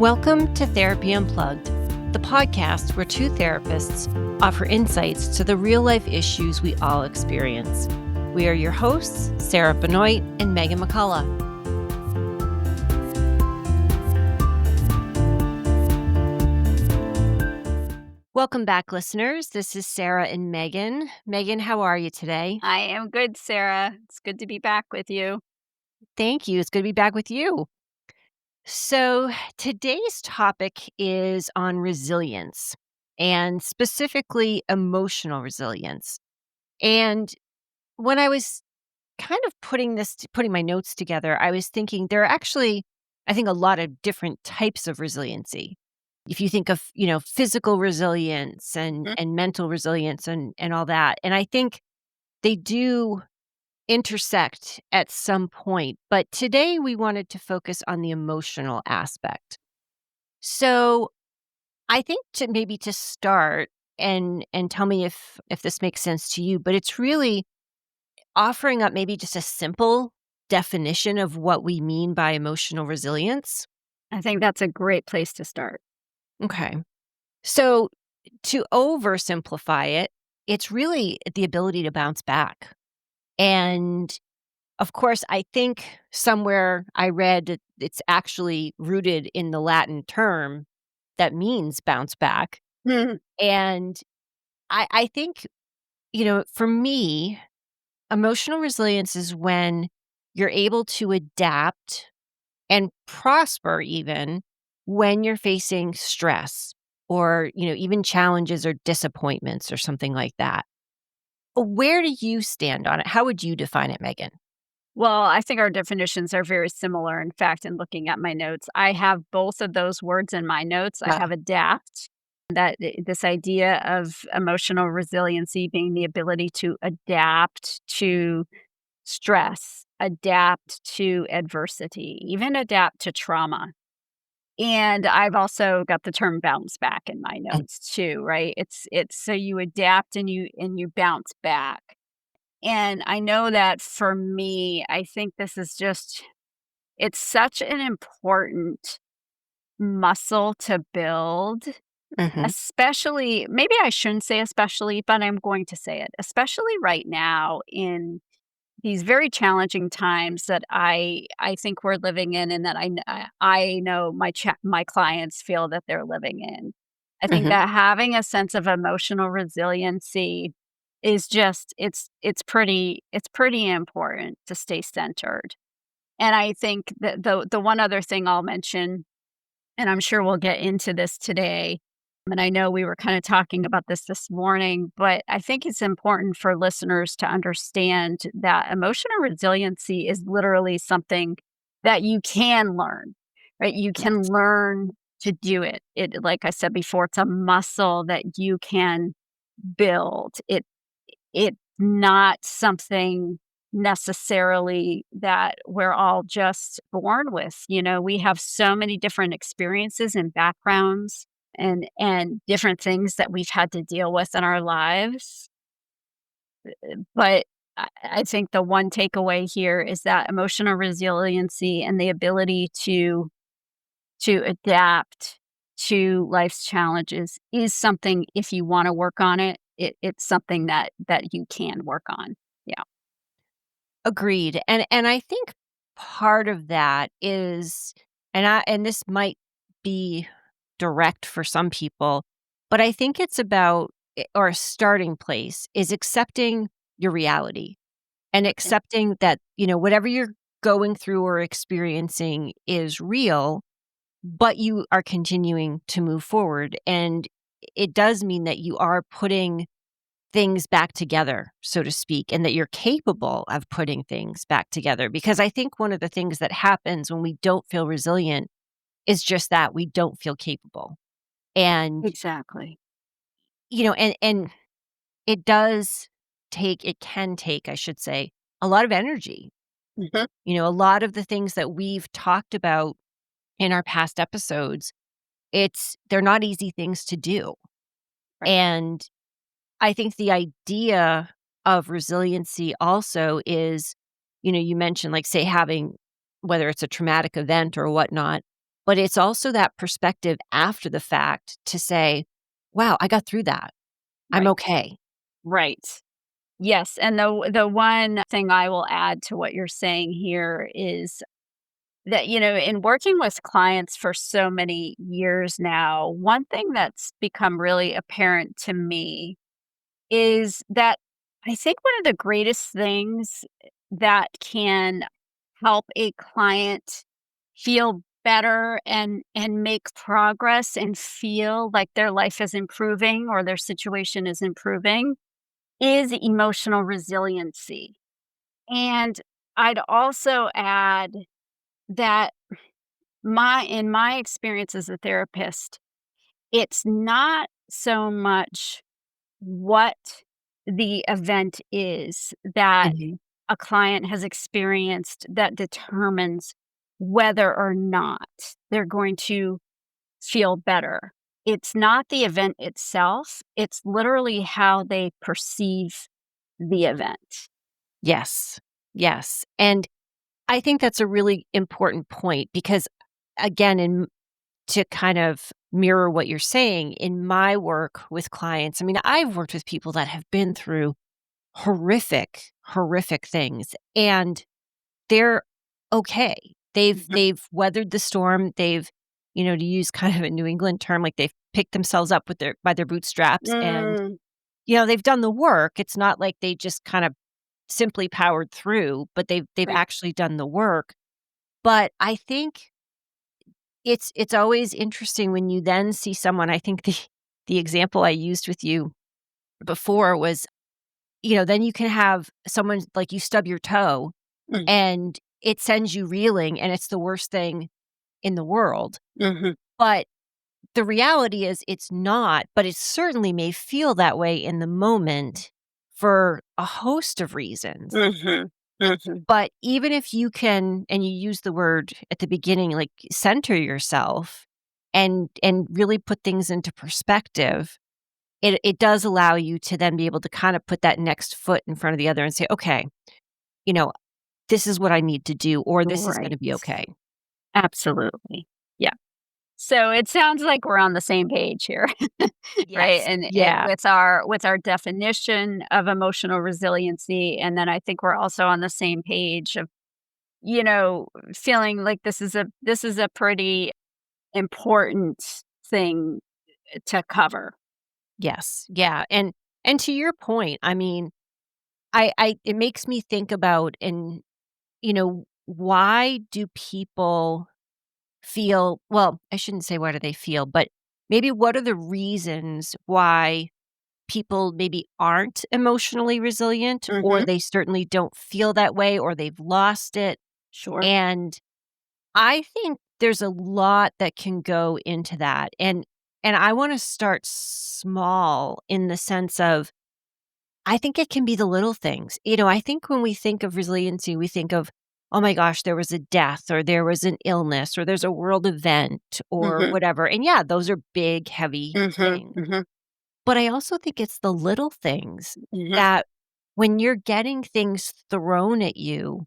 Welcome to Therapy Unplugged, the podcast where two therapists offer insights to the real-life issues we all experience. We are your hosts, Sarah Benoit and Meaghan McCullough. Welcome back, listeners. This is Sarah and Meaghan. Meaghan, how are you today? I am good, Sarah. It's good to be back with you. Thank you. It's good to be back with you. So today's topic is on resilience and specifically emotional resilience. And when I was kind of putting my notes together, I was thinking there are actually, I think, a lot of different types of resiliency. If you think of, physical resilience and mental resilience and all that. And I think they do intersect at some point. But today we wanted to focus on the emotional aspect. So I think to start and tell me if this makes sense to you, but it's really offering up maybe just a simple definition of what we mean by emotional resilience. I think that's a great place to start. Okay. So to oversimplify it, it's really the ability to bounce back. And of course, I think somewhere I read that it's actually rooted in the Latin term that means bounce back. And I think, for me, emotional resilience is when you're able to adapt and prosper even when you're facing stress or, even challenges or disappointments or something like that. Where do you stand on it? How would you define it, Meaghan? Well, I think our definitions are very similar. In fact, in looking at my notes, I have both of those words in my notes. I have adapt, this idea of emotional resiliency being the ability to adapt to stress, adapt to adversity, even adapt to trauma. And I've also got the term bounce back in my notes too, right? It's so you adapt and you bounce back. And I know that for me, I think this is just it's such an important muscle to build, Mhm. especially maybe I shouldn't say especially, but I'm going to say it, especially right now in these very challenging times that I think we're living in and that I know my clients feel that they're living in. I think Mhm. that having a sense of emotional resiliency is just it's pretty important to stay centered. And I think that the one other thing I'll mention, and I'm sure we'll get into this today, and I know we were kind of talking about this morning, but I think it's important for listeners to understand that emotional resiliency is literally something that you can learn, right? You can Yes. learn to do it. Like I said before, it's a muscle that you can build. It's not something necessarily that we're all just born with. We have so many different experiences and backgrounds and different things that we've had to deal with in our lives. But I think the one takeaway here is that emotional resiliency and the ability to adapt to life's challenges is something, if you want to work on it's something that you can work on. Yeah. Agreed. And I think part of that is and this might be direct for some people, but I think it's about or a starting place is accepting your reality and Yeah. accepting that, whatever you're going through or experiencing is real, but you are continuing to move forward. And it does mean that you are putting things back together, so to speak, and that you're capable of putting things back together. Because I think one of the things that happens when we don't feel resilient is just that we don't feel capable. And, Exactly. and it can take, I should say, a lot of energy. Mhm. A lot of the things that we've talked about in our past episodes, they're not easy things to do. Right. And I think the idea of resiliency also is, you mentioned, like, say, having whether it's a traumatic event or whatnot, but it's also that perspective after the fact to say, wow, I got through that. I'm Right. okay. Right. Yes, and the one thing I will add to what you're saying here is that, in working with clients for so many years now, one thing that's become really apparent to me is that I think one of the greatest things that can help a client feel better and make progress and feel like their life is improving or their situation is improving is emotional resiliency. And I'd also add that in my experience as a therapist, it's not so much what the event is that Mhm. a client has experienced that determines whether or not they're going to feel better. It's not the event itself, it's literally how they perceive the event. Yes. Yes. And I think that's a really important point because, again, to kind of mirror what you're saying, in my work with clients, I mean, I've worked with people that have been through horrific, horrific things, and they're okay. Mhm. They've weathered the storm. They've, to use kind of a New England term, like they've picked themselves up with their bootstraps, and Mm, they've done the work. It's not like they just kind of simply powered through, but they've right. actually done the work. But I think it's always interesting when you then see someone. I think the example I used with you before was, then you can have someone like you stub your toe Mm, and it sends you reeling and it's the worst thing in the world. mhm, But the reality is it's not, but it certainly may feel that way in the moment for a host of reasons. mhm, mhm. But even if you can, and you use the word at the beginning, like center yourself and really put things into perspective, it does allow you to then be able to kind of put that next foot in front of the other and say, okay, you know, this is what I need to do, or this is going Right. to be okay. Absolutely. Yeah. So it sounds like we're on the same page here, right? Yes. And Yeah. with our definition of emotional resiliency, and then I think we're also on the same page of, feeling like this is a pretty important thing to cover. Yes. Yeah. And to your point, I mean, I it makes me think about, and why do people feel, well, I shouldn't say why do they feel, but maybe what are the reasons why people maybe aren't emotionally resilient, or Mhm. they certainly don't feel that way, or they've lost it. Sure. And I think there's a lot that can go into that. And I want to start small in the sense of, I think it can be the little things. I think when we think of resiliency, we think of, oh my gosh, there was a death or there was an illness or there's a world event or Mhm. whatever. And yeah, those are big, heavy Mhm. things. Mhm. But I also think it's the little things Mhm. that when you're getting things thrown at you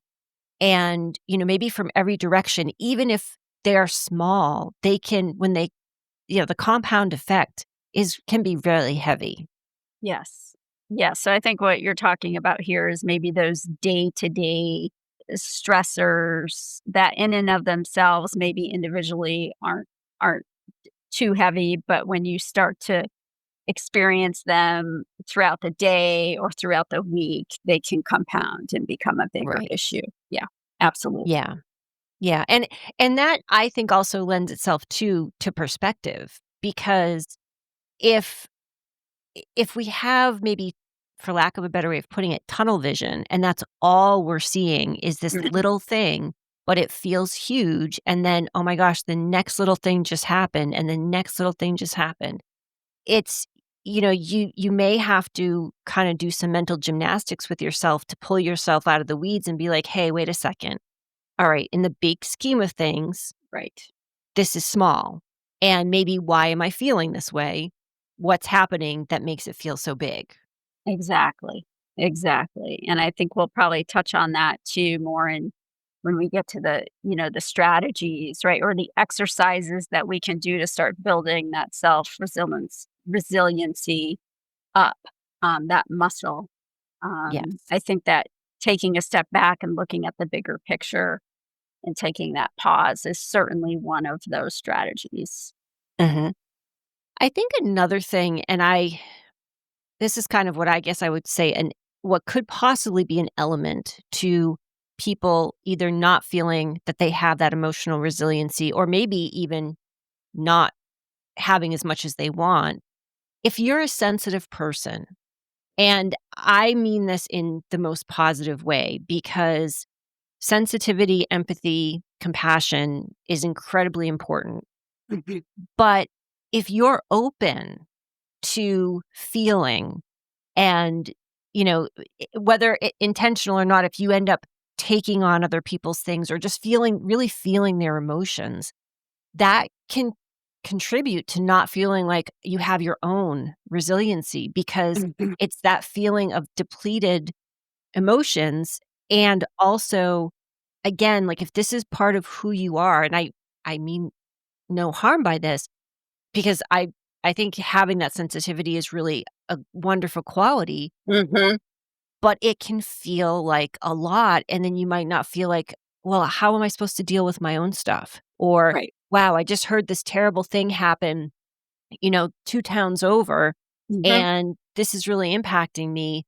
and, maybe from every direction, even if they are small, they can, when they, the compound effect can be really heavy. Yes. Yes, so I think what you're talking about here is maybe those day-to-day stressors that in and of themselves, maybe individually aren't too heavy, but when you start to experience them throughout the day or throughout the week, they can compound and become a bigger Right. issue. Yeah, absolutely. Yeah. Yeah, and that I think also lends itself to perspective, because if if we have maybe, for lack of a better way of putting it, tunnel vision, and that's all we're seeing is this Mhm. little thing, but it feels huge, and then, oh my gosh, the next little thing just happened, and the next little thing just happened. It's you may have to kinda do some mental gymnastics with yourself to pull yourself out of the weeds and be like, "Hey, wait a second. Alright, in the big scheme of things, Right. this is small. And maybe why am I feeling this way? What's happening that makes it feel so big?" Exactly. Exactly, and I think we'll probably touch on that too more when we get to the strategies, right, or the exercises that we can do to start building that resiliency up, that muscle. Yes. I think that taking a step back and looking at the bigger picture and taking that pause is certainly one of those strategies. Mhm. I think another thing, and this is kind of what I guess I would say, and what could possibly be an element to people either not feeling that they have that emotional resiliency or maybe even not having as much as they want. If you're a sensitive person, and I mean this in the most positive way because sensitivity, empathy, compassion is incredibly important. Mhm. But if you're open to feeling and, whether intentional or not, if you end up taking on other people's things or just really feeling their emotions, that can contribute to not feeling like you have your own resiliency because Mhm. it's that feeling of depleted emotions. And also, again, like if this is part of who you are, and I mean no harm by this, because I think having that sensitivity is really a wonderful quality, Mhm. but it can feel like a lot, and then you might not feel like, "Well, how am I supposed to deal with my own stuff?" Or, Right. "Wow, I just heard this terrible thing happen, 2 towns over, Mhm. and this is really impacting me.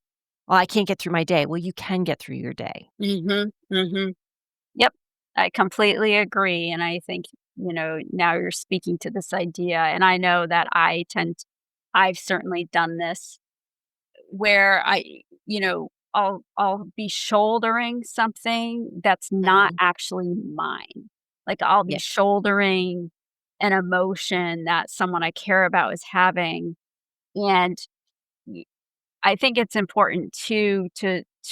Well, I can't get through my day." Well, you can get through your day. Mhm. Mhm. Yep. I completely agree, and I think, now you're speaking to this idea, and I know that I've certainly done this where I'll be shouldering something that's not Mhm. actually mine. Like, I'll be Yes. shouldering an emotion that someone I care about is having, and y I think it's important to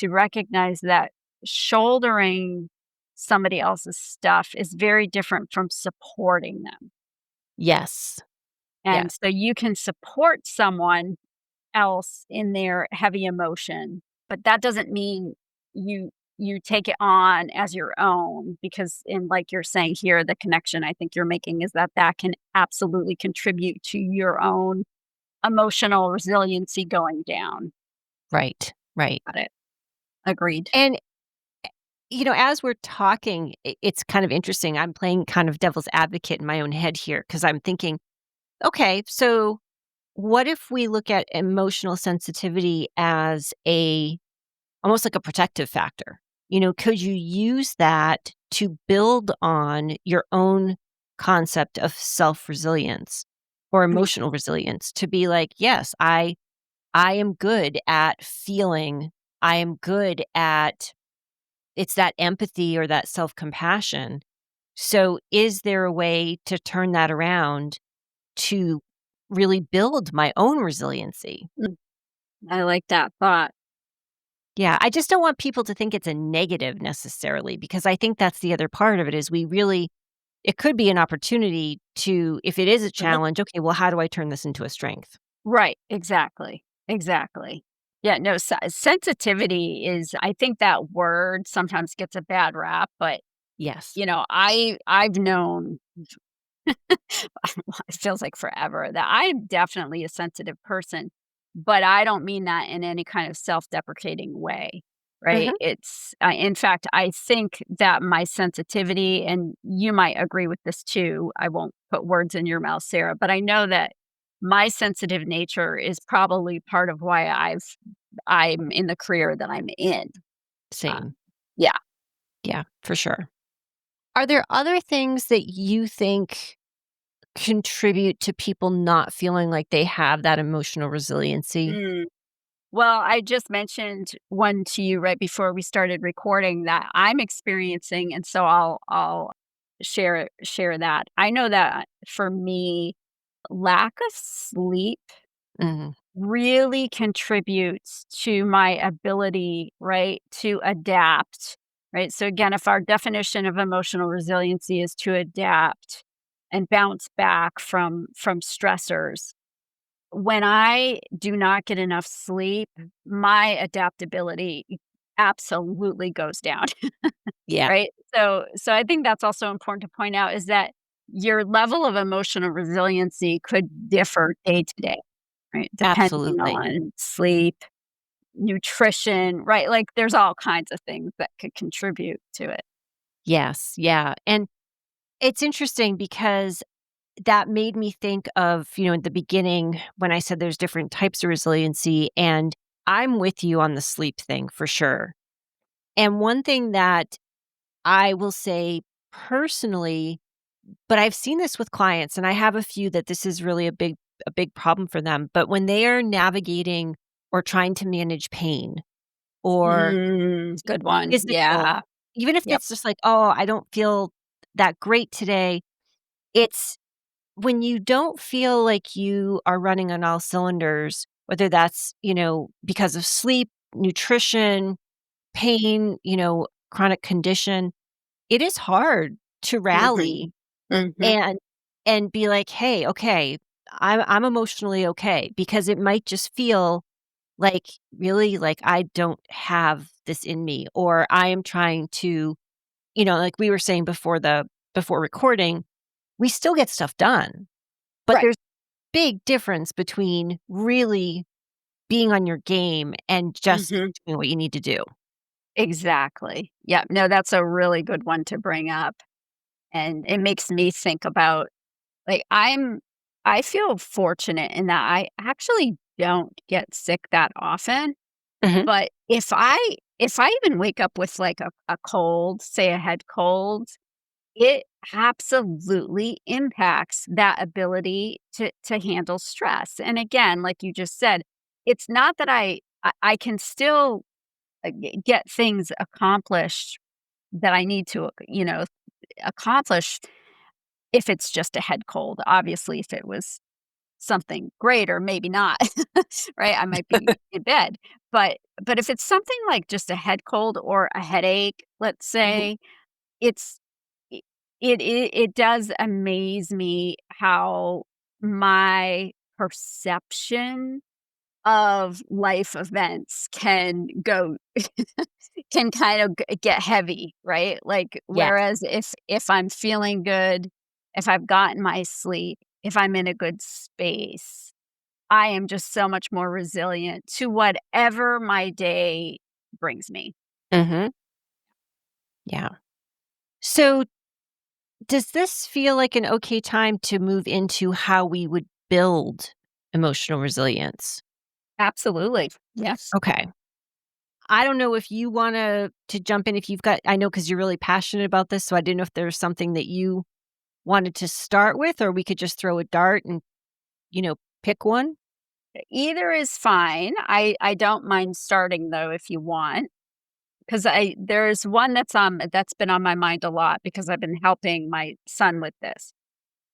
recognize that shouldering somebody else's stuff is very different from supporting them, Yes. and Yes. so you can support someone else in their heavy emotion, but that doesn't mean you take it on as your own because in like you're saying here, the connection I think you're making is that that can absolutely contribute to your own emotional resiliency going down. Right. Right. Got it. Agreed. And, as we're talking, it's kind of interesting. I'm playing kind of devil's advocate in my own head here because I'm thinking, okay, so what if we look at emotional sensitivity as almost like a protective factor? Could you use that to build on your own concept of self-resilience or Mm. emotional resilience to be like, yes, I am good at feeling. I am good at it's that empathy or that self-compassion. So is there a way to turn that around to really build my own resiliency? Mm. I like that thought. Yeah, I just don't want people to think it's a negative necessarily because I think that's the other part of it is it could be an opportunity to, if it is a Uh-huh. challenge, okay, well, how do I turn this into a strength? Right, exactly, exactly. Yeah, no, sensitivity is I think that word sometimes gets a bad rap, but, Yes. I've known it feels like forever that I'm definitely a sensitive person, but I don't mean that in any kind of self-deprecating way, right? Mhm. In fact, I think that my sensitivity, and you might agree with this too, I won't put words in your mouth, Sarah, but I know that my sensitive nature is probably part of why I'm in the career that I'm in. Uh, Same. yeah. Yeah, for sure. Are there other things that you think contribute to people not feeling like they have that emotional resiliency? Mm. Well, I just mentioned one to you right before we started recording that I'm experiencing, and so I'll share that. I know that for me, lack of sleep Mhm. really contributes to my ability, right, to adapt, right? So again, if our definition of emotional resiliency is to adapt and bounce back from stressors, when I do not get enough sleep, my adaptability absolutely goes down. Yeah, right? So I think that's also important to point out is that your level of emotional resiliency could differ day to day, right? Depending absolutely. on sleep, nutrition, right? Like, there's all kinds of things that could contribute to it. Yes, yeah, and it's interesting because that made me think of, in the beginning when I said there's different types of resiliency, and I'm with you on the sleep thing for sure. And one thing that I will say personally, but I've seen this with clients and I have a few that this is really a big problem for them, but when they are navigating or trying to manage pain or Good one. physical, Yeah. even if Yep. it's just like, "Oh, I don't feel that great today," it's when you don't feel like you are running on all cylinders, whether that's, because of sleep, nutrition, pain, chronic condition, it is hard to Mhm. rally Mhm. and be like, "Hey, okay, I'm emotionally okay," because it might just feel like, really, like, I don't have this in me, or I am trying to, like we were saying before recording, we still get stuff done, but Right. there's big difference between really being on your game and just Mhm. doing what you need to do. Exactly. Yeah. No, that's a really good one to bring up, and it makes me think about, like, I feel fortunate in that I actually don't get sick that often, Mhm, but if I even wake up with, like, a cold, say a head cold, it absolutely impacts that ability to handle stress. And again, like you just said, it's not that I can still, get things accomplished that I need to, accomplish if it's just a head cold. Obviously, if it was something greater, maybe not, right? I might be in bed. But if it's something like just a head cold or a headache, let's mhm, say, it's I it does amaze me how my perception of life events can go can kind of get heavy, right? Like, yes, whereas if I'm feeling good, if I've gotten my sleep, if I'm in a good space, I am just so much more resilient to whatever my day brings me. mhm, yeah. So, does this feel like an okay time to move into how we would build emotional resilience? Absolutely. Yes. Okay. I don't know if you wanna to jump in if you've got I know because 'cause you're really passionate about this, so I didn't know if there's something that you wanted to start with, or we could just throw a dart and, pick one? Either is fine. I don't mind starting though if you want, because I there's one that's been on my mind a lot because I've been helping my son with this.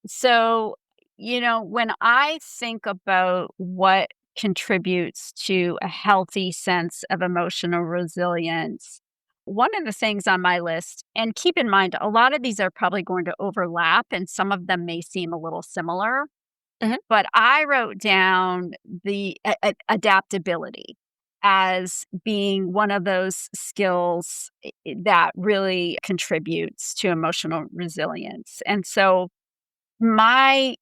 So, when I think about what contributes to a healthy sense of emotional resilience, one of the things on my list, and keep in mind, a lot of these are probably going to overlap and some of them may seem a little similar, Mhm, but I wrote down the adaptability as being one of those skills that really contributes to emotional resilience. And so, my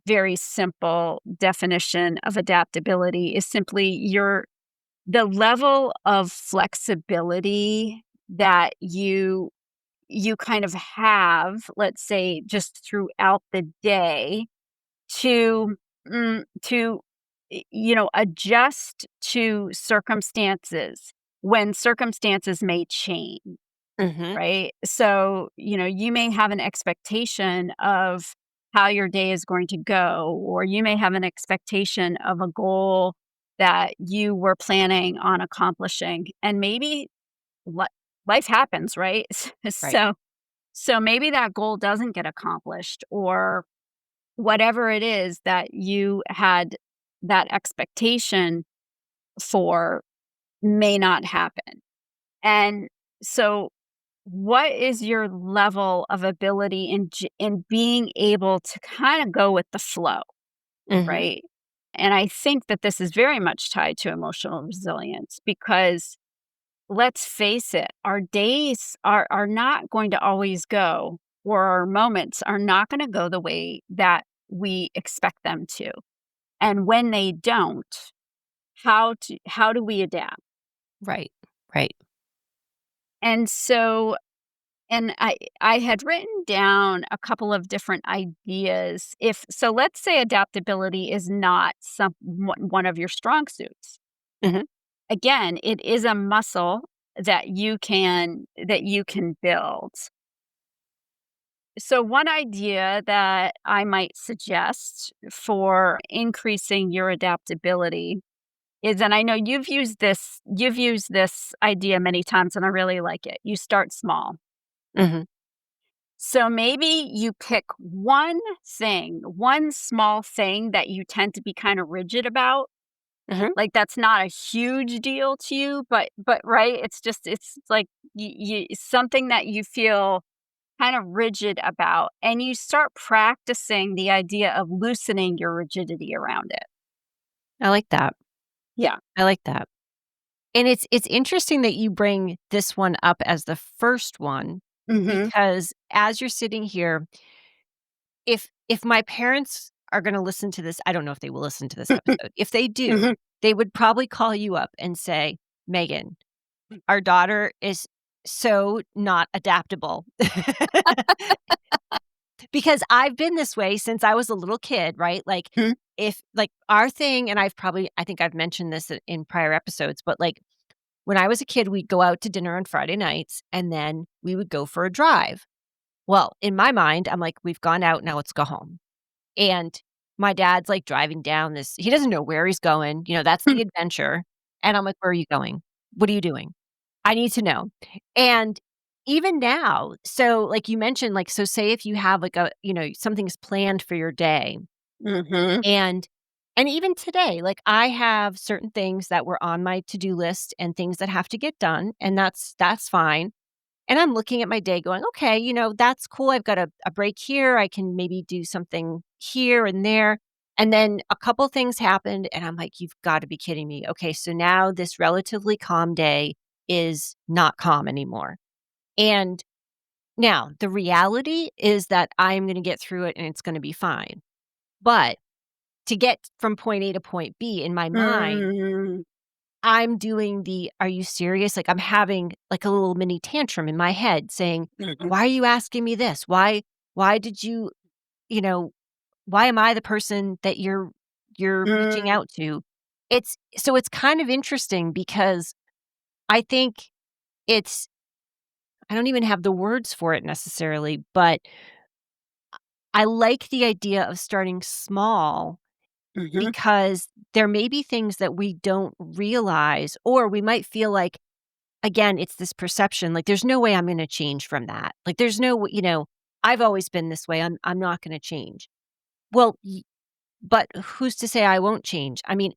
very simple definition of adaptability is simply the level of flexibility that you kind of have, let's say, just throughout the day to adjust to circumstances when circumstances may change, mhm, right? So, you may have an expectation of how your day is going to go, or you may have an expectation of a goal that you were planning on accomplishing. And maybe li- life happens, right? right. So maybe that goal doesn't get accomplished, or whatever it is that you had that expectation for may not happen. And so what is your level of ability in being able to kind of go with the flow, Mhm, right? And I think that this is very much tied to emotional resilience because let's face it, our days are not going to always go, or our moments are not gonna go the way that we expect them to. And when they don't, how do we adapt? Right. Right. And so and I had written down a couple of different ideas. If so, let's say adaptability is not one of your strong suits. Mhm. Again, it is a muscle that you can build. So one idea that I might suggest for increasing your adaptability is, and I know you've used this idea many times and I really like it. You start small. Mhm. So maybe you pick one small thing that you tend to be kind of rigid about. Mhm. Like that's not a huge deal to you, but right, it's like something that you feel kind of rigid about, and you start practicing the idea of loosening your rigidity around it. I like that. Yeah. I like that. And it's interesting that you bring this one up as the first one Mhm. because as you're sitting here, if my parents are gonna listen to this, I don't know if they will listen to this episode. If they do, Mhm. they would probably call you up and say, "Megan, our daughter is so not adaptable." Because I've been this way since I was a little kid, right? Like, Mhm. if like, our thing and I think I've mentioned this in prior episodes, but, like, when I was a kid, we'd go out to dinner on Friday nights, and then we would go for a drive. Well, in my mind, I'm like, "We've gone out, now let's go home." And my dad's, like, driving down this he doesn't know where he's going, that's the adventure, and I'm like, "Where are you going? What are you doing? I need to know." And even now so, like you mentioned, like, so say if you have, like, something's planned for your day, Mhm. and even today, like, I have certain things that were on my to-do list and things that have to get done, and that's fine. And I'm looking at my day going, "Okay, that's cool. I've got a break here. I can maybe do something here and there." And then a couple things happened, and I'm like, "You've gotta be kidding me. Okay, so now this relatively calm day is not calm anymore." And now the reality is that I am gonna get through it, and it's gonna be fine. But to get from point A to point B in my mind, Mm. I'm doing the, "Are you serious?" Like, I'm having, like, a little mini tantrum in my head saying, Mhm. "Why are you asking me this? Why did you know, why am I the person that you're reaching Mm. out to?" It's kind of interesting because I think it's I don't even have the words for it necessarily, but I like the idea of starting small Mhm. because there may be things that we don't realize, or we might feel like, again, it's this perception, like, there's no way I'm gonna change from that. Like, there's no I've always been this way, I'm not gonna change. Well, but who's to say I won't change? I mean,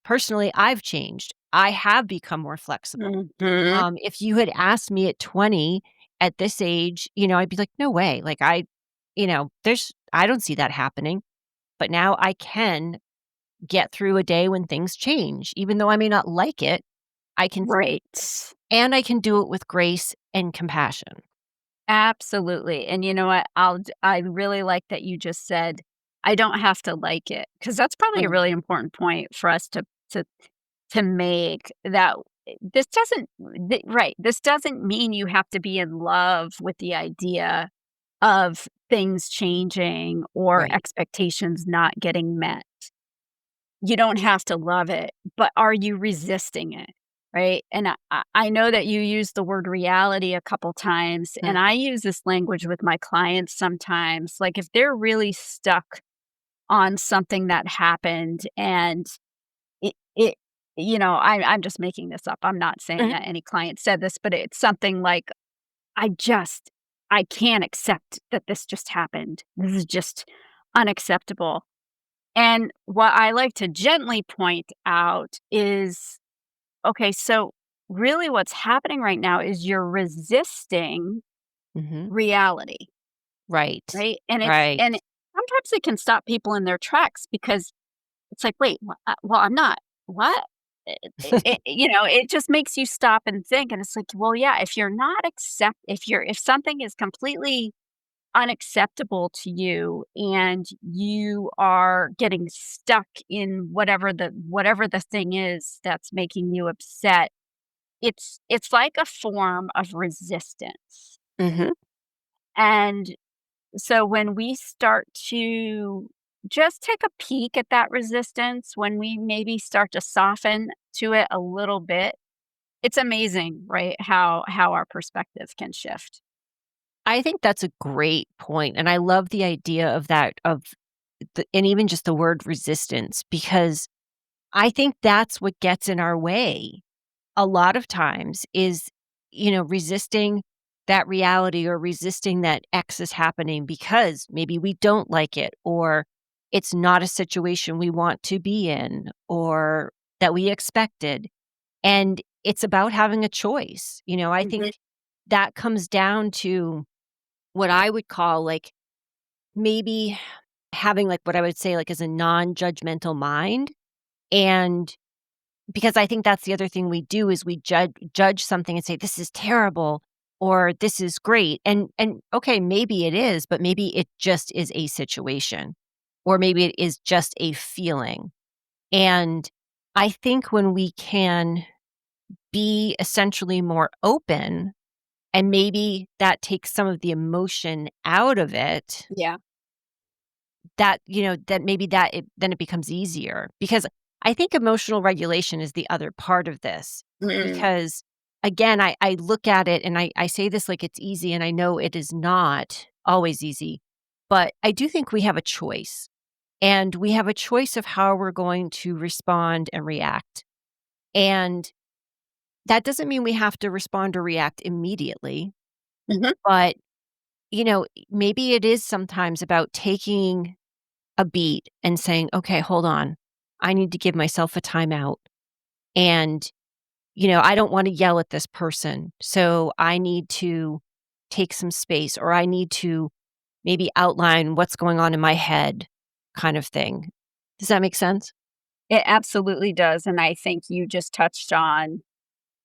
personally, I've changed. I have become more flexible. Mhm. If you had asked me at 20, at this age, I'd be like, "No way." Like, I don't see that happening. But now I can get through a day when things change. Even though I may not like it, I can Right. and I can do it with grace and compassion. Absolutely, and you know what? I really like that you just said, "I don't have to like it," because that's probably a Mhm. really important point for us to to make, that this doesn't right, this doesn't mean you have to be in love with the idea of things changing or Right. expectations not getting met. You don't have to love it, but are you resisting it? Right? And I know that you use the word reality a couple times, and Mm. I use this language with my clients sometimes. Like if they're really stuck on something that happened and it I'm just making this up. I'm not saying Mhm. that any client said this, but it's something like, I just I can't accept that this just happened. This is just unacceptable. And what I like to gently point out is, okay, so really what's happening right now is you're resisting Mhm. reality, Right. right? Right. Sometimes it can stop people in their tracks because it's like, wait, well, I'm not. What? It just makes you stop and think, and it's like, well, yeah, if something is completely unacceptable to you and you are getting stuck in whatever the thing is that's making you upset, it's like a form of resistance. Mhm. And so when we start to just take a peek at that resistance, when we maybe start to soften to it a little bit, it's amazing, right? How our perspective can shift. I think that's a great point, and I love the idea of that of and even just the word resistance, because I think that's what gets in our way a lot of times is, resisting that reality or resisting that X is happening because maybe we don't like it or it's not a situation we want to be in or that we expected. And it's about having a choice. I think Mhm. that comes down to what I would call like maybe having like what I would say like as a non-judgmental mind. And because I think that's the other thing we do is we judge something and say, "This is terrible," or "This is great." And okay, maybe it is, but maybe it just is a situation, or maybe it is just a feeling. And I think when we can be essentially more open, and maybe that takes some of the emotion out of it, Yeah. that maybe that then it becomes easier because I think emotional regulation is the other part of this Mm. because again, I look at it and I say this like it's easy and I know it is not always easy, but I do think we have a choice and we have a choice of how we're going to respond and react. And that doesn't mean we have to respond or react immediately, Mhm. but maybe it is sometimes about taking a beat and saying, "Okay, hold on. I need to give myself a timeout. And, I don't want to yell at this person. So I need to take some space or I need to maybe outline what's going on in my head," kind of thing. Does that make sense? It absolutely does, and I think you just touched on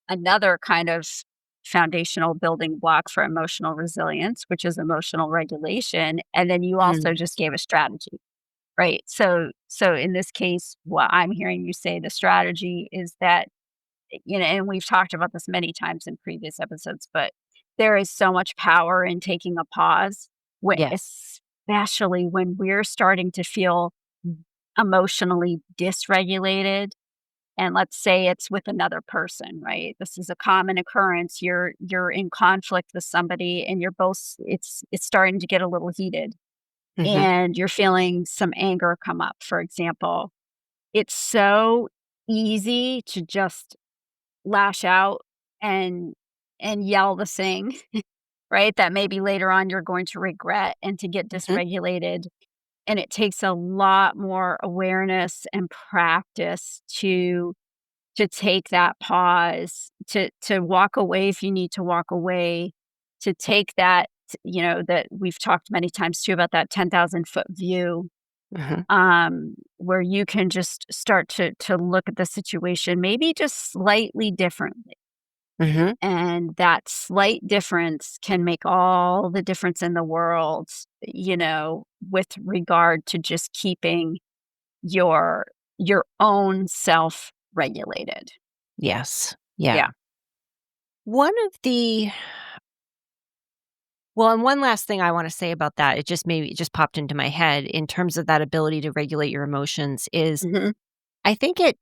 another kind of foundational building block for emotional resilience, which is emotional regulation, and then you also Mm, just gave a strategy, right? So in this case, what I'm hearing you say the strategy is that, and we've talked about this many times in previous episodes, but there is so much power in taking a pause, yes. especially when we're starting to feel emotionally dysregulated, and let's say it's with another person, right? This is a common occurrence. You're in conflict with somebody and you're both it's starting to get a little heated Mhm, and you're feeling some anger come up, for example. It's so easy to just lash out and yell the thing, right? That maybe later on you're going to regret and to get mhm, dysregulated. And it takes a lot more awareness and practice to take that pause, to walk away if you need to walk away, to take that, that we've talked many times too about that 10,000-foot view, mhm, where you can just start to look at the situation maybe just slightly differently. mhm. And that slight difference can make all the difference in the world, with regard to just keeping your your own self regulated. Yes. Yeah. Yeah. One of the Well, and one last thing I wanna say about that, it just popped into my head in terms of that ability to regulate your emotions is Mhm. I think it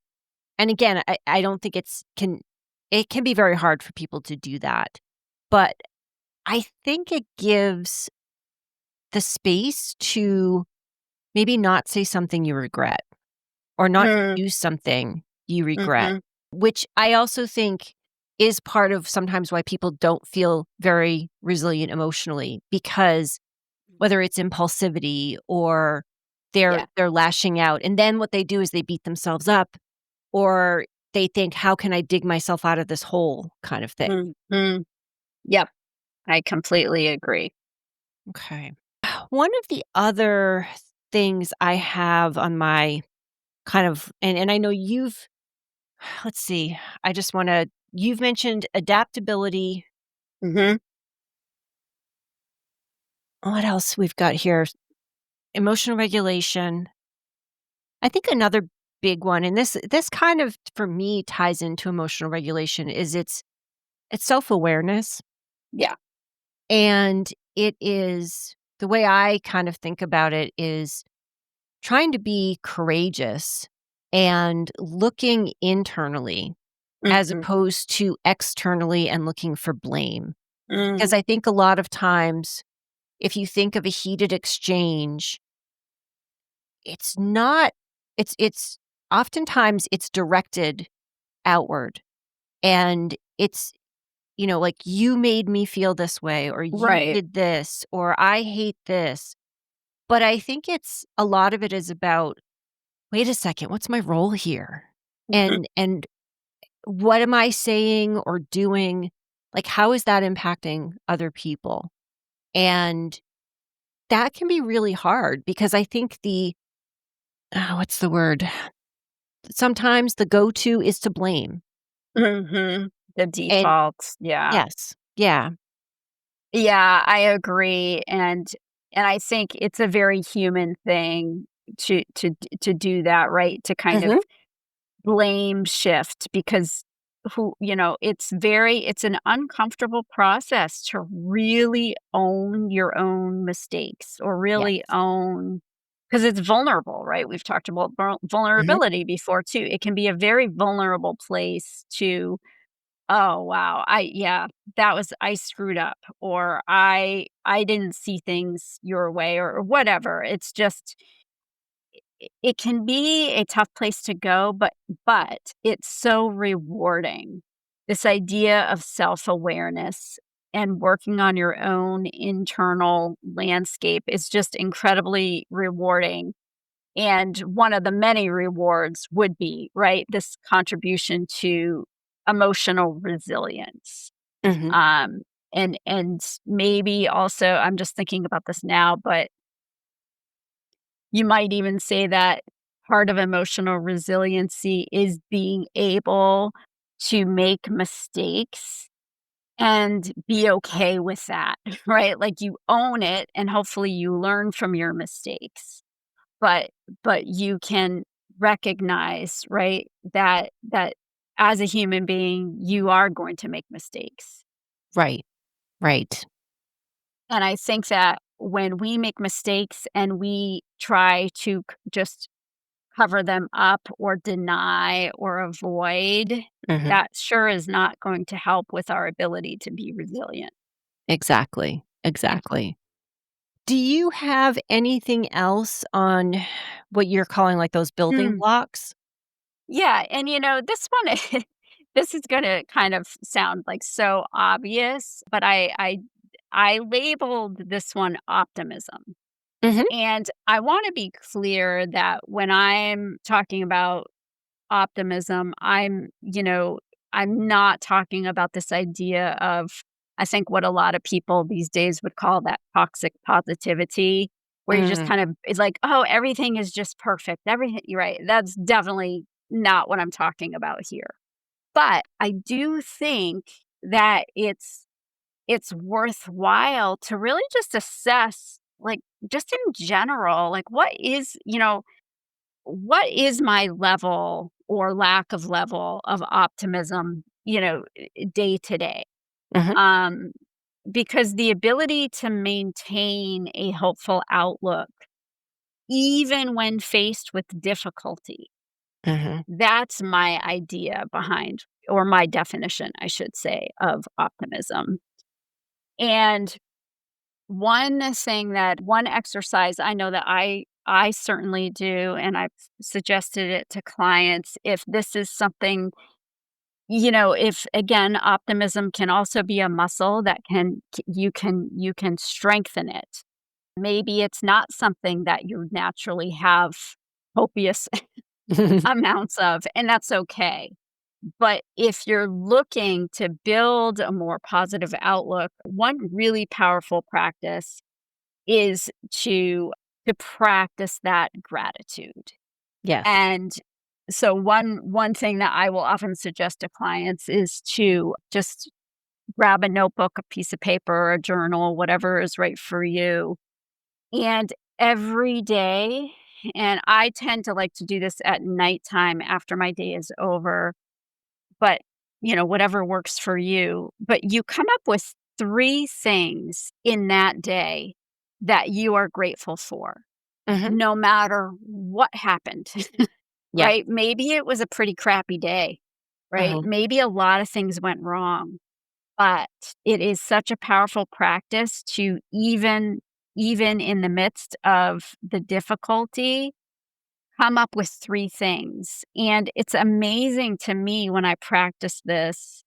and again, I don't think it can be very hard for people to do that, but I think it gives the space to maybe not say something you regret or not Mm, do something you regret, mhm. which I also think is part of sometimes why people don't feel very resilient emotionally because whether it's impulsivity or Yeah. they're lashing out, and then what they do is they beat themselves up or they think, "How can I dig myself out of this hole?" kind of thing. Mhm. Yep, I completely agree. Okay. One of the other things I have on my kind of and I know let's see. I just want to, you've mentioned adaptability. Mhm. What else we've got here? Emotional regulation. I think another big one, and this kind of for me ties into emotional regulation, is it's self-awareness. Yeah. And it is the way I kind of think about it is trying to be courageous and looking internally as Mhm. opposed to externally and looking for blame. Because Mm. I think a lot of times, if you think of a heated exchange, it's not, it's oftentimes it's directed outward, and it's, like, "You made me feel this way," or "You Right. did this," or "I hate this." But I think it's a lot of it is about, "Wait a second, what's my role here? Mhm. And what am I saying or doing? Like, how is that impacting other people?" And that can be really hard because I think what's the word? Sometimes the go-to is to blame. Mhm. The And default, yeah. yes. Yeah. Yeah, I agree, and I think it's a very human thing to do that, right? To kind of Mhm. blame shift because it's an uncomfortable process to really own your own mistakes or really Yes. own because it's vulnerable, right? We've talked about Mhm. vulnerability before too. It can be a very vulnerable place to, oh wow, I screwed up, or I didn't see things your way, or whatever. It's just it can be a tough place to go, but it's so rewarding. This idea of self-awareness and working on your own internal landscape is just incredibly rewarding. And one of the many rewards would be, right, this contribution to emotional resilience. Mhm. Um, and maybe also, I'm just thinking about this now, but you might even say that part of emotional resiliency is being able to make mistakes and be okay with that, right? Like you own it and hopefully you learn from your mistakes. But you can recognize, right, that as a human being, you are going to make mistakes. Right. Right. And I think that when we make mistakes and we try to just cover them up or deny or avoid, Mhm. that sure is not going to help with our ability to be resilient. Exactly. Exactly. Do you have anything else on what you're calling, like, those building Hmm. blocks? Yeah, and this one this is gonna kind of sound like so obvious, but I labeled this one optimism. Mhm. And I want to be clear that when I'm talking about optimism, I'm not talking about this idea of, I think, what a lot of people these days would call that toxic positivity, where you just Mm. kind of, it's like, oh, everything is just perfect. Everything, you're right. That's definitely not what I'm talking about here. But I do think that it's worthwhile to really just assess, like, just in general, like, what is my level or lack of level of optimism, day to day? Mhm. Um, because the ability to maintain a hopeful outlook, even when faced with difficulty, Mhm. that's my idea behind, or my definition, I should say, of optimism. And one exercise I know that I certainly do, and I've suggested it to clients, if this is something, if again, optimism can also be a muscle that you can strengthen it. Maybe it's not something that you naturally have copious amounts of, and that's okay. But if you're looking to build a more positive outlook, one really powerful practice is to practice that gratitude. Yes. And So one thing that I will often suggest to clients is to just grab a notebook, a piece of paper, or a journal, whatever is right for you. And every day, and I tend to like to do this at nighttime after my day is over, but whatever works for you. But you come up with 3 things in that day that you are grateful for, Mhm. no matter what happened. Yeah. Right? Maybe it was a pretty crappy day, right? Mhm. Maybe a lot of things went wrong, but it is such a powerful practice to even in the midst of the difficulty, come up with 3 things. And it's amazing to me when I practice this,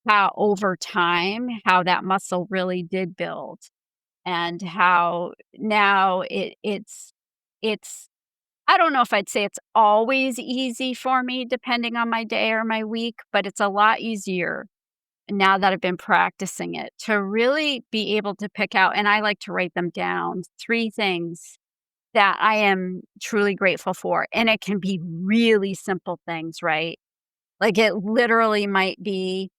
how over time, how that muscle really did build and how now it's I don't know if I'd say it's always easy for me depending on my day or my week, but it's a lot easier now that I've been practicing it to really be able to pick out, and I like to write them down, 3 things that I am truly grateful for. And it can be really simple things, right? Like it literally might be,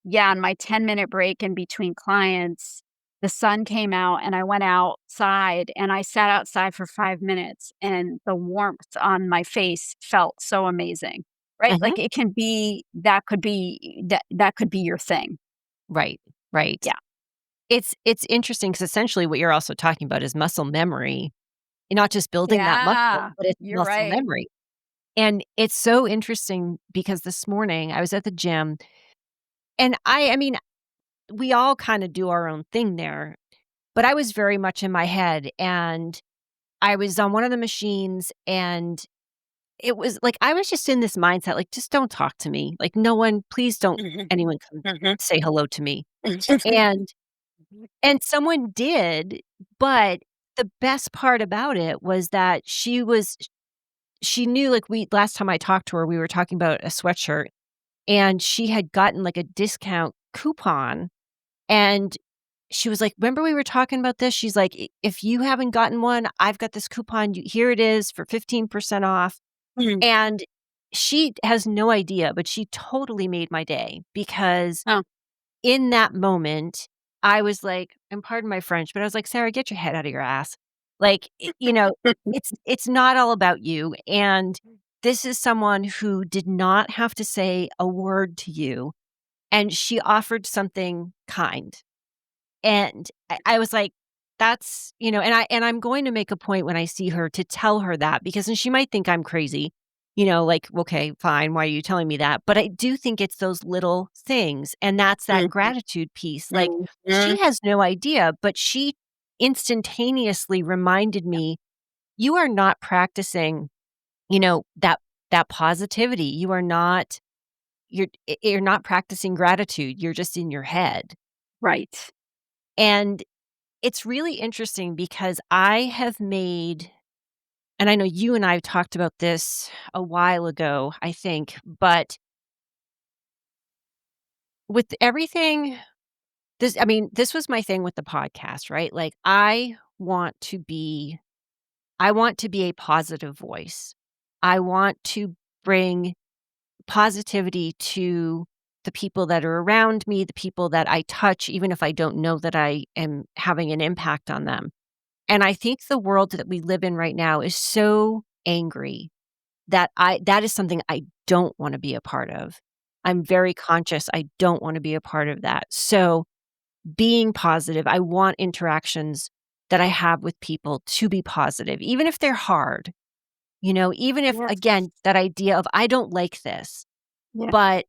yeah, on my 10-minute break in between clients, the sun came out and I went outside and I sat outside for 5 minutes and the warmth on my face felt so amazing, right? Mhm. Like it can be that could be your thing. Right. Right. Yeah. It's interesting because essentially what you're also talking about is muscle memory. You're not just building that muscle, Yeah, but it's you're muscle right. memory. And it's so interesting because this morning I was at the gym and I mean, we all kinda do our own thing there, but I was very much in my head and I was on one of the machines and it was like I was just in this mindset, like, "Just don't talk to me. Like, no one please don't Mhm, anyone come mhm. say hello to me." And someone did, but the best part about it was that she knew, like, we last time I talked to her, we were talking about a sweatshirt, and she had gotten, like, a discount coupon, and she was like, "Remember we were talking about this?" She's like, If you haven't gotten one, I've got this coupon, you here it is for 15% off." Mhm. And she has no idea, but she totally made my day because Oh. in that moment, I was like and pardon my French, but I was like, "Sarah, get your head out of your ass." Like, it's not all about you, and this is someone who did not have to say a word to you, and she offered something kind. And I was like, "That's" and I'm going to make a point when I see her to tell her that because and she might think I'm crazy, like, "Okay, fine, why are you telling me that?" But I do think it's those little things, and that's that Mhm, gratitude piece, like, mhm. she has no idea, but she instantaneously reminded me, "You are not practicing, that positivity. You are not you're not practicing gratitude, you're just in your head." Right. And it's really interesting because I have made and I know you and I have talked about this a while ago, I think, but with everything this was my thing with the podcast, right? Like I want to be a positive voice. I want to bring positivity to the people that are around me, the people that I touch, even if I don't know that I am having an impact on them. And I think the world that we live in right now is so angry that is something I don't wanna be a part of. I'm very conscious, I don't wanna be a part of that. So, being positive, I want interactions that I have with people to be positive, even if they're hard, even if, Yes. again, that idea of, "I don't like this, Yeah. but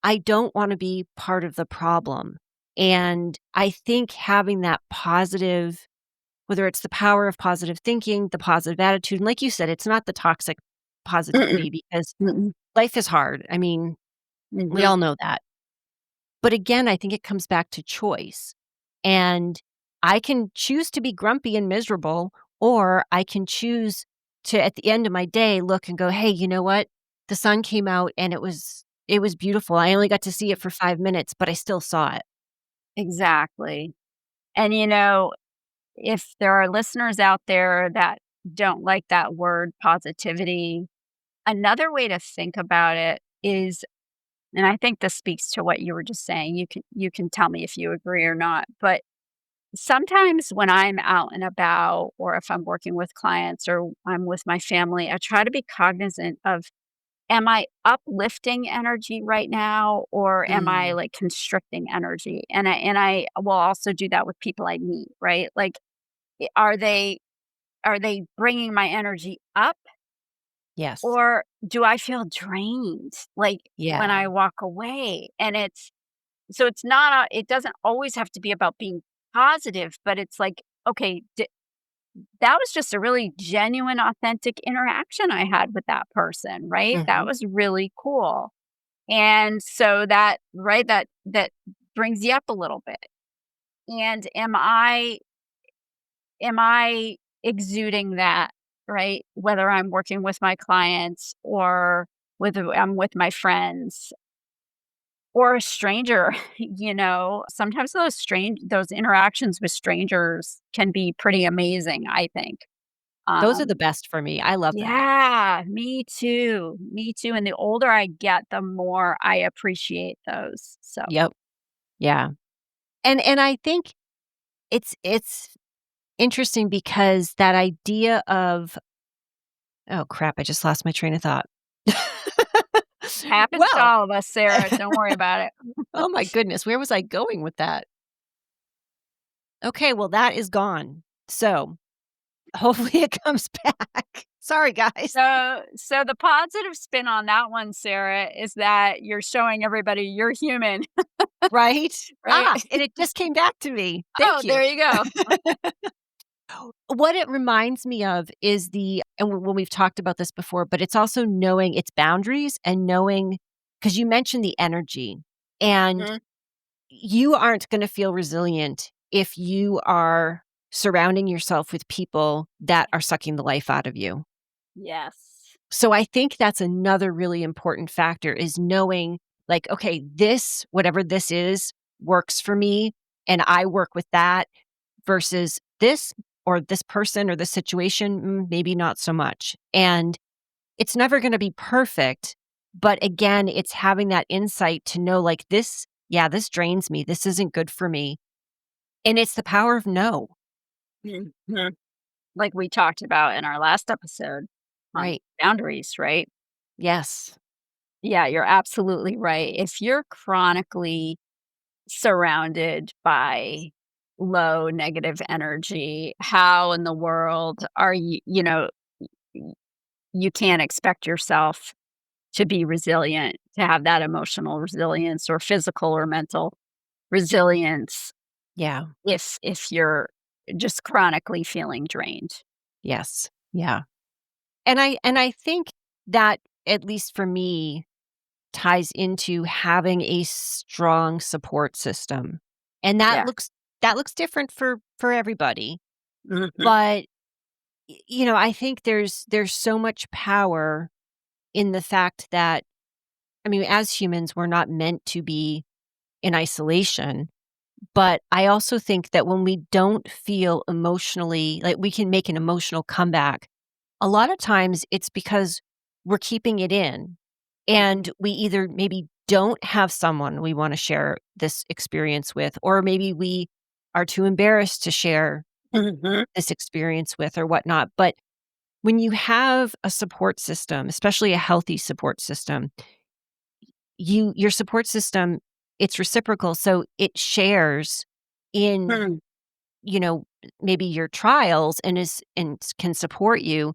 I don't wanna be part of the problem." And I think having that positive whether it's the power of positive thinking, the positive attitude, and like you said, it's not the toxic Mm-mm, positivity because mm-mm, life is hard. I mean, we mhm. all know that. But again, I think it comes back to choice. And I can choose to be grumpy and miserable, or I can choose to, at the end of my day, look and go, hey, you know what? The sun came out and it was beautiful. I only got to see it for 5 minutes, but I still saw it. Exactly. And, if there are listeners out there that don't like that word positivity, Another way to think about it is, and I think this speaks to what you were just saying, you can tell me if you agree or not, but sometimes when I'm out and about, or if I'm working with clients or I'm with my family, I try to be cognizant of, am I uplifting energy right now, or am I Mm, like constricting energy? And I will also do that with people I meet, right? Like, are they bringing my energy up, yes. or do I feel drained like when Yeah. I walk away? And it's not it doesn't always have to be about being positive, but it's like, okay, that was just a really genuine, authentic interaction I had with that person, right? That Mhm. was really cool. And so that, right, that brings you up a little bit. And am I exuding that, right? Whether I'm working with my clients, or whether I'm with my friends or a stranger, sometimes those interactions with strangers can be pretty amazing, I think. Those are the Um, best for me. I love that. yeah, me too. Me too. And the older I get, the more I appreciate those. So Yep. Yeah. And I think it's interesting because that idea of oh crap, I just lost my train of thought. happens to Well, all of us, Sarah. Don't worry about it. oh my goodness, where was I going with that? Okay, well that is gone. So, hopefully it comes back. Sorry guys. So the positive spin on that one, Sarah, is that you're showing everybody you're human, Right? right? Ah, and it just came back to me. Oh, Thank you. there you go. What it reminds me of is when we've talked about this before, but it's also knowing its boundaries and knowing because you mentioned the energy, and Mhm. you aren't gonna feel resilient if you are surrounding yourself with people that are sucking the life out of you. Yes. So I think that's another really important factor is knowing, like, okay, this, whatever this is, works for me, and I work with that versus this or this person or this situation, maybe not so much. And it's never going to be perfect. But again, it's having that insight to know, like, this, yeah, this drains me. This isn't good for me. And it's the power of no, Mhm. Like we talked about in our last episode on right? boundaries, right? Yes. Yeah, you're absolutely right. If you're chronically surrounded by low negative energy, how in the world are y- you can't expect yourself to be resilient, to have that emotional resilience or physical or mental resilience Yeah. if you're just chronically feeling drained. Yes. Yeah. And I think that, at least for me, ties into having a strong support system. And Yeah. that looks different for everybody. Mhm. But I think there's so much power in the fact that I mean, as humans, we're not meant to be in isolation, but I also think that when we don't feel emotionally like we can make an emotional comeback, a lot of times it's because we're keeping it in, and we either maybe don't have someone we wanna share this experience with, or maybe we are too embarrassed to share Mhm. this experience with or whatnot. But when you have a support system, especially a healthy support system, your support system, it's reciprocal, so it shares in, Mhm. you know, maybe your trials and can support you,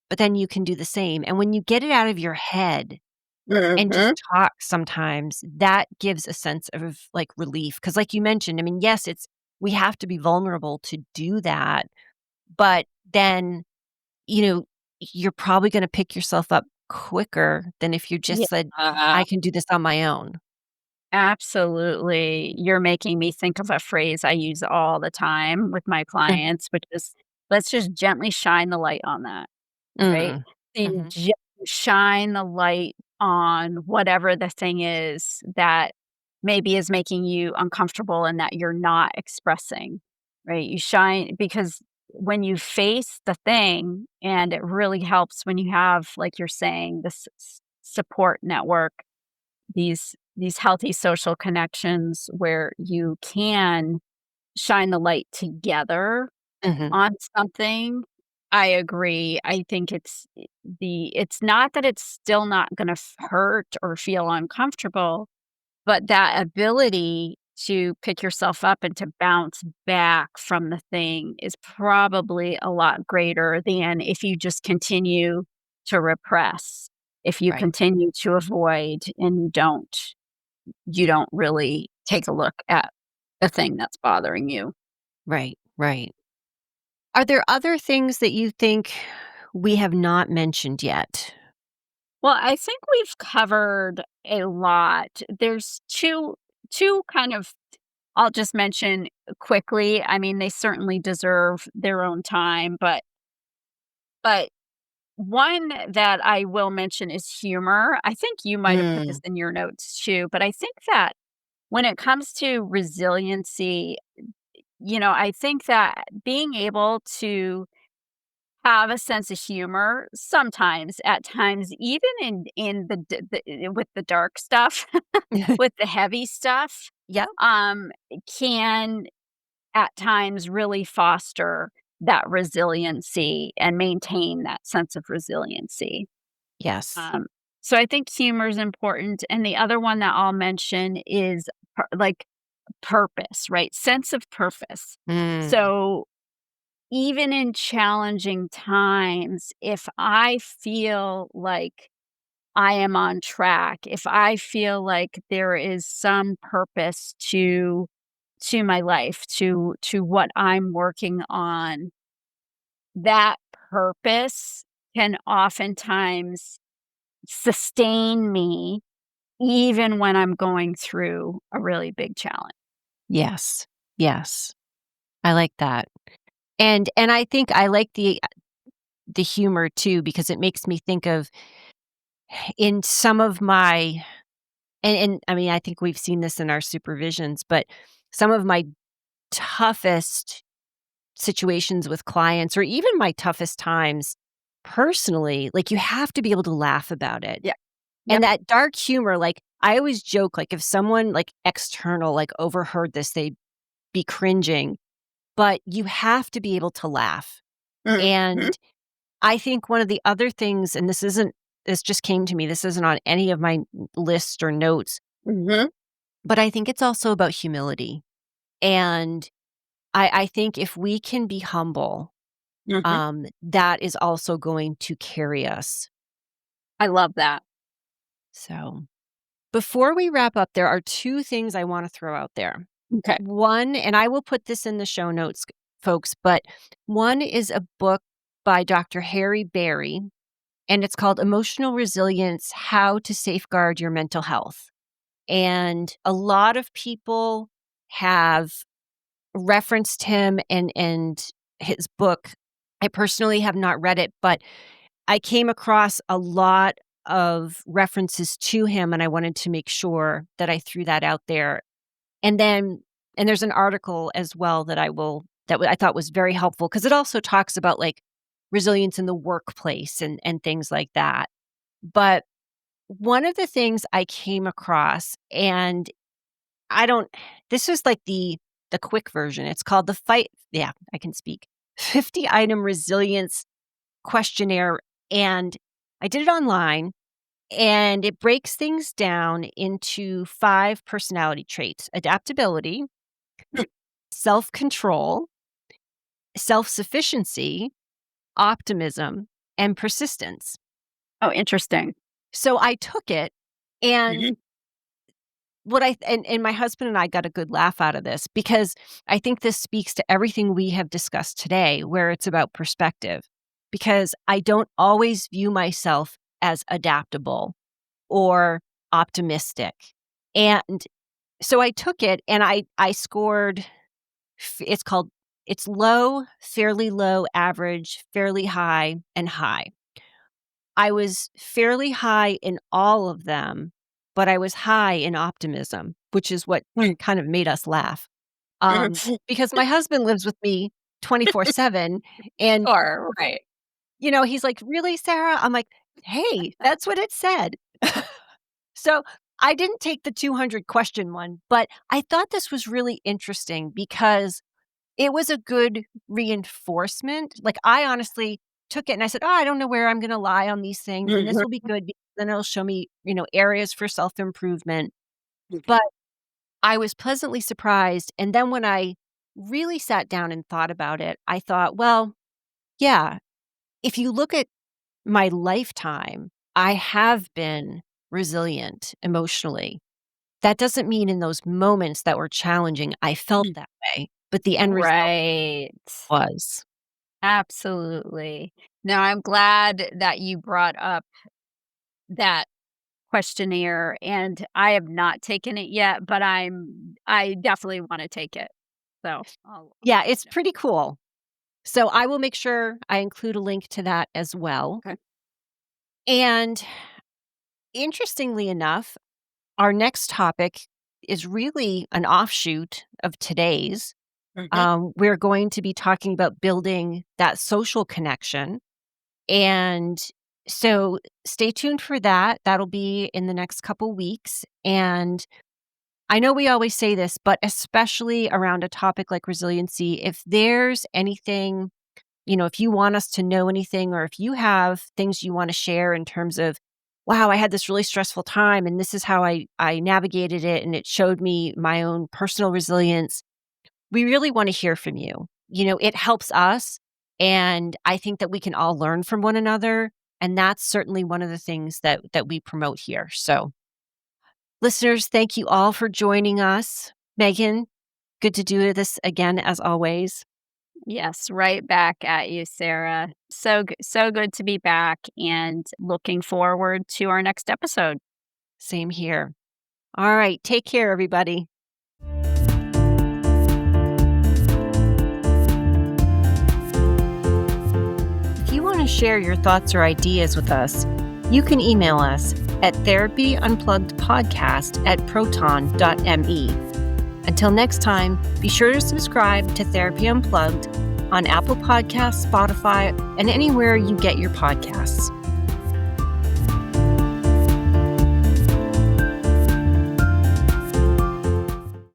but then you can do the same. And when you get it out of your head and just Mhm. talk sometimes, that gives a sense of, like, relief. Because, like you mentioned, I mean, yes, it's we have to be vulnerable to do that, but then, you know, you're probably gonna pick yourself up quicker than if you just said, Yeah. "I can do this on my own." Absolutely. You're making me think of a phrase I use all the time with my Mm, clients, which is, let's just gently shine the light on that, right? mm, So you mhm. just shine the light on whatever the thing is that maybe is making you uncomfortable and that you're not expressing, right? You shine because when you face the thing, and it really helps when you have, like you're saying, this support network, these healthy social connections where you can shine the light together Mhm. on something. I agree. I think it's not that it's still not gonna hurt or feel uncomfortable, but that ability to pick yourself up and to bounce back from the thing is probably a lot greater than if you just continue to repress, if you Right. continue to avoid and you don't really take a look at the thing that's bothering you. Right. Right. Are there other things that you think we have not mentioned yet? Well, I think we've covered a lot. There's two kind of I'll just mention quickly. I mean, they certainly deserve their own time, but one that I will mention is humor. I think you might have put this Mm. in your notes too, but I think that when it comes to resiliency, I think that being able to have a sense of humor sometimes, at times, even in with the dark stuff, with the heavy stuff, Yep. um, can at times really foster that resiliency and maintain that sense of resiliency. Yes. Um, so I think humor is important, and the other one that I'll mention is like purpose, right? Sense of purpose. Mm. So even in challenging times, if I feel like I am on track, if I feel like there is some purpose to my life, to what I'm working on, that purpose can oftentimes sustain me even when I'm going through a really big challenge. Yes. Yes. I like that. And I think I like the humor too because it makes me think of in some of my and I mean, I think we've seen this in our supervisions, but some of my toughest situations with clients or even my toughest times personally, like, you have to be able to laugh about it. Yeah. And Yep. that dark humor, like, I always joke, like, if someone, like, external, like, overheard this, they'd be cringing, but you have to be able to laugh. Mhm. And I think one of the other things and this just came to me, this isn't on any of my lists or notes, Mhm. but I think it's also about humility. And I think if we can be humble, Mhm. that is also going to carry us. I love that. So, before we wrap up, there are 2 things I wanna throw out there. Okay. One and I will put this in the show notes, folks, but one is a book by Doctor Harry Berry, and it's called Emotional Resilience: How to Safeguard Your Mental Health. And a lot of people have referenced him and his book. I personally have not read it, but I came across a lot of references to him, and I wanted to make sure that I threw that out there. And then and there's an article as well that I thought was very helpful because it also talks about, like, resilience in the workplace and things like that. But one of the things I came across, and I don't this was like the quick version. It's called the fight yeah, I can speak. 50-item resilience questionnaire, and I did it online, and it breaks things down into 5 personality traits: adaptability, self-control, self-sufficiency, optimism, and persistence. Oh, interesting. So I took it, and Mhm. what I and my husband and I got a good laugh out of this because I think this speaks to everything we have discussed today, where it's about perspective. Because I don't always view myself as adaptable or optimistic. And so I took it and I scored it's called it's low, fairly low, average, fairly high, and high. I was fairly high in all of them, but I was high in optimism, which is what kind of made us laugh. Mhm. Because my husband lives with me 24/7. And, Sure, right. he's like, "Really, Sarah?" I'm like, "Hey, that's what it said." So I didn't take the 200 question one, but I thought this was really interesting because it was a good reinforcement. Like, I honestly took it and I said, "Oh, I don't know where I'm gonna lie on these things, and this Mhm, will be good because then it'll show me, areas for self-improvement." mhm. But I was pleasantly surprised, and then when I really sat down and thought about it, I thought, "Well, yeah, if you look at my lifetime, I have been resilient emotionally. That doesn't mean in those moments that were challenging, I felt Mm. that way, but the end result Right. was." Absolutely. Now, I'm glad that you brought up that questionnaire, and I have not taken it yet, but I definitely wanna take it. So, I'll Yeah, take it's that. pretty cool. So I will make sure I include a link to that as well. Okay. And interestingly enough, our next topic is really an offshoot of today's. Mhm. We're going to be talking about building that social connection. And so stay tuned for that. That'll be in the next couple weeks. And I know we always say this, but especially around a topic like resiliency, if there's anything, if you want us to know anything, or if you have things you want to share in terms of, wow, I had this really stressful time and this is how I navigated it and it showed me my own personal resilience, we really want to hear from you. It helps us. And I think that we can all learn from one another. And that's certainly one of the things that we promote here. So, listeners, thank you all for joining us. Megan, good to do this again as always. Yes, right back at you, Sarah. So good to be back and looking forward to our next episode. Same here. All right. Take care, everybody. If you want to share your thoughts or ideas with us, you can email us at therapyunpluggedpodcast@proton.me. Until next time, be sure to subscribe to Therapy Unplugged on Apple Podcasts, Spotify, and anywhere you get your podcasts.